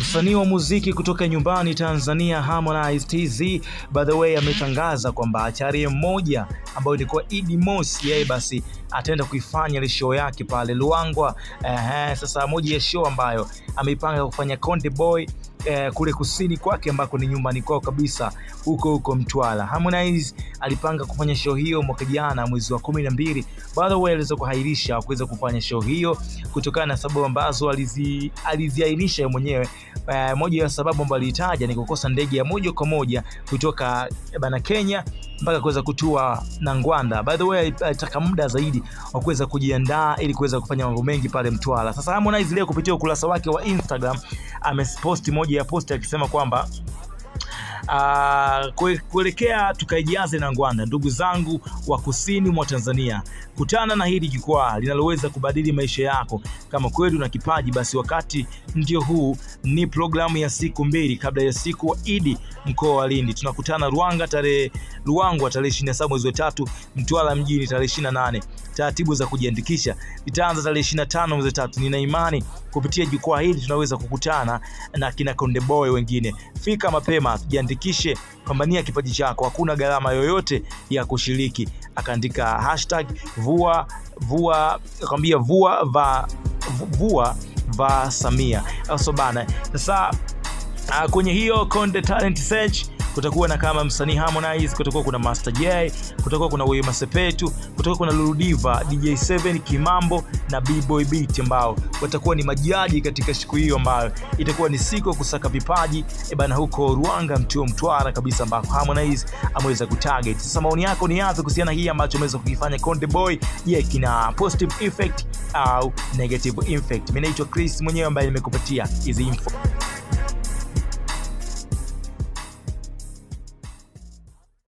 Msanii wa muziki kutoka nyumbani Tanzania Harmonize TZ by the way ametangaza kwamba tarehe moja ambayo ilikuwa Idi Mosi, yeye basi ataenda kuifanya ile show yake pale Luangwa. Sasa moja ya show ambayo ameipanga kufanya Konde Boy kule kusini kwake ambako ni nyumbani kwao kabisa huko Mtwara. Harmonize alipanga kufanya show hiyo mwaka jana mwezi wa 12. By the way aliweza kuhairisha kuweza kufanya show hiyo kutokana na sababu ambazo aliziainisha yeye mwenyewe. Moja ya sababu ambazo alitaja ni kukosa ndege ya moja kwa moja kutoka Kenya mpaka kuweza kutua na Ngwanda. By the way alitaka muda zaidi wa kuweza kujiandaa ili kuweza kufanya mambo mengi pale Mtwara. Sasa Harmonize leo kupitia ukurasa wake wa Instagram ameposti moja ya post akisema kwamba kuelekea tukaijaze na Ngwanda, ndugu zangu wa kusini mwa Tanzania, kutana na hili jukwaa linaloweza kubadili maisha yako. Kama kweli una kipaji, basi wakati ndio huu. Ni programu ya siku 2 kabla ya siku wa Idi mkoa wa Lindi. Tunakutana Luangwa tarehe 27 mwezi wa 3, Mtwara mjini tarehe 28. Taratibu za kujiandikisha itaanza tarehe 25 mwezi wa 3. Nina imani kupitia jukwaa hili tunaweza kukutana na kina Konde Boy wengine. Fika mapema, jiandikishe, pambania kipaji chako, hakuna gharama yoyote ya kushiriki. Akaandika #vua va Samia. Also bana. Sasa kwenye hiyo Konde Talent Search kutakuwa na kama msanii Harmonize, kutakuwa kuna Master J, kutakuwa kuna Wema Sepetu, kutakuwa kuna Lulu Diva, DJ7 Kimambo na B-Boy Beat ambao watakuwa ni majaji katika siku hiyo ambayo itakuwa ni siku ya kusaka vipaji bana huko Ruanga Mtwara kabisa ambako Harmonize ameweza kutarget. Sasa maoni yako ni yapi kuhusiana hii ambacho ameweza kukifanya Konde Boy? Je, kina positive effect au negative effect? Mimi naitwa Chris mwenyewe ambaye nimekupatia hizi info.